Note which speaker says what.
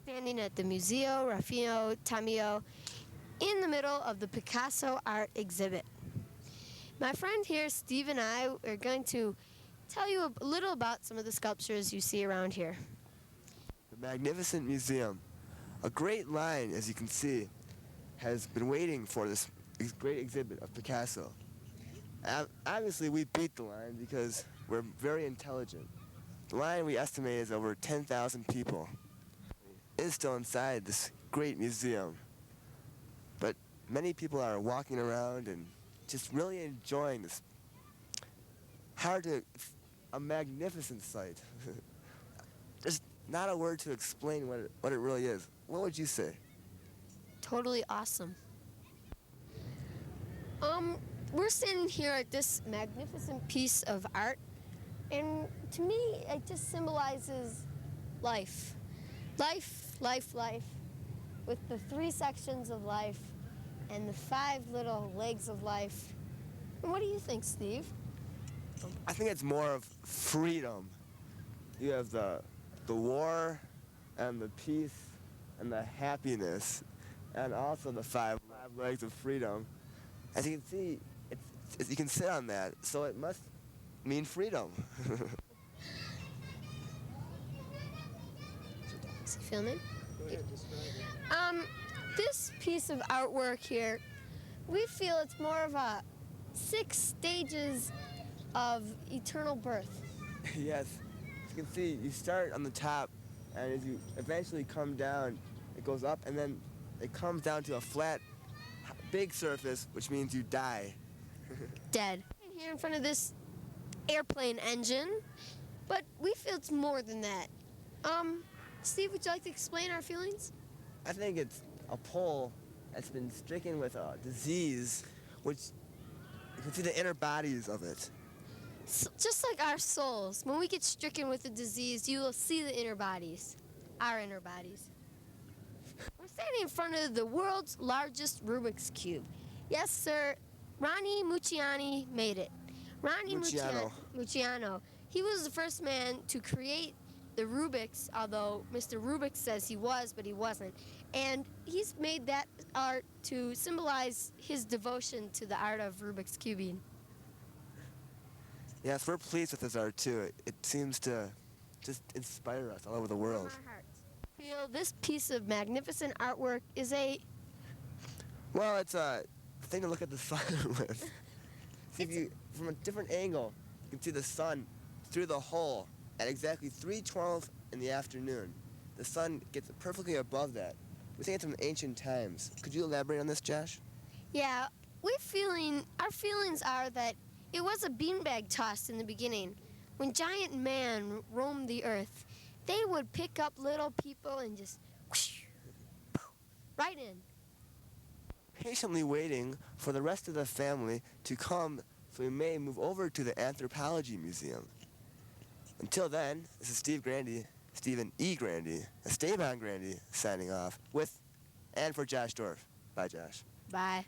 Speaker 1: standing at the Museo Raffaello Tamio in the middle of the Picasso art exhibit. My friend here, Steve, and I are going to tell you a little about some of the sculptures you see around here.
Speaker 2: The magnificent museum. A great line, as you can see, has been waiting for this great exhibit of Picasso. Obviously, we beat the line because we're very intelligent. The line, we estimate, is over 10,000 people. It is still inside this great museum. But many people are walking around and just really enjoying this a magnificent sight. There's not a word to explain what it really is. What would you say?
Speaker 1: Totally awesome. We're standing here at this magnificent piece of art, and to me, it just symbolizes life. Life, life, life, with the 3 sections of life and the 5 little legs of life. And what do you think, Steve?
Speaker 2: I think it's more of freedom. You have the war and the peace and the happiness and also the 5 legs of freedom. As you can see, you can sit on that, so it must mean freedom.
Speaker 1: Is he filming? This piece of artwork here, we feel it's more of a 6 stages of eternal birth.
Speaker 2: Yes. As you can see, you start on the top, and as you eventually come down, it goes up, and then it comes down to a flat, big surface, which means you die.
Speaker 1: Dead. Here in front of this airplane engine, but we feel it's more than that. Steve, would you like to explain our feelings?
Speaker 2: I think it's a pole that's been stricken with a disease, which you can see the inner bodies of it.
Speaker 1: So, just like our souls, when we get stricken with a disease, you will see the inner bodies, our inner bodies. We're standing in front of the world's largest Rubik's Cube. Yes, sir, Ronnie Mucciani made it. Ronnie Mucciano. He was the first man to create the Rubik's, although Mr. Rubik says he was, but he wasn't. And he's made that art to symbolize his devotion to the art of Rubik's cubing.
Speaker 2: Yes, we're pleased with his art too. It seems to just inspire us all over the world.
Speaker 1: From our hearts. Feel this piece of magnificent artwork is
Speaker 2: Well, it's a thing to look at the sun with. See, if you, from a different angle, you can see the sun through the hole at exactly 3:12 in the afternoon. The sun gets perfectly above that. We think it's from ancient times. Could you elaborate on this, Josh?
Speaker 1: Yeah, our feelings are that it was a beanbag toss in the beginning. When giant man roamed the earth, they would pick up little people and just whoosh, poof, right in.
Speaker 2: Patiently waiting for the rest of the family to come so we may move over to the Anthropology Museum. Until then, this is Stephen E. Grandy, Esteban Grandy, signing off with and for Josh Dorff. Bye, Josh.
Speaker 1: Bye.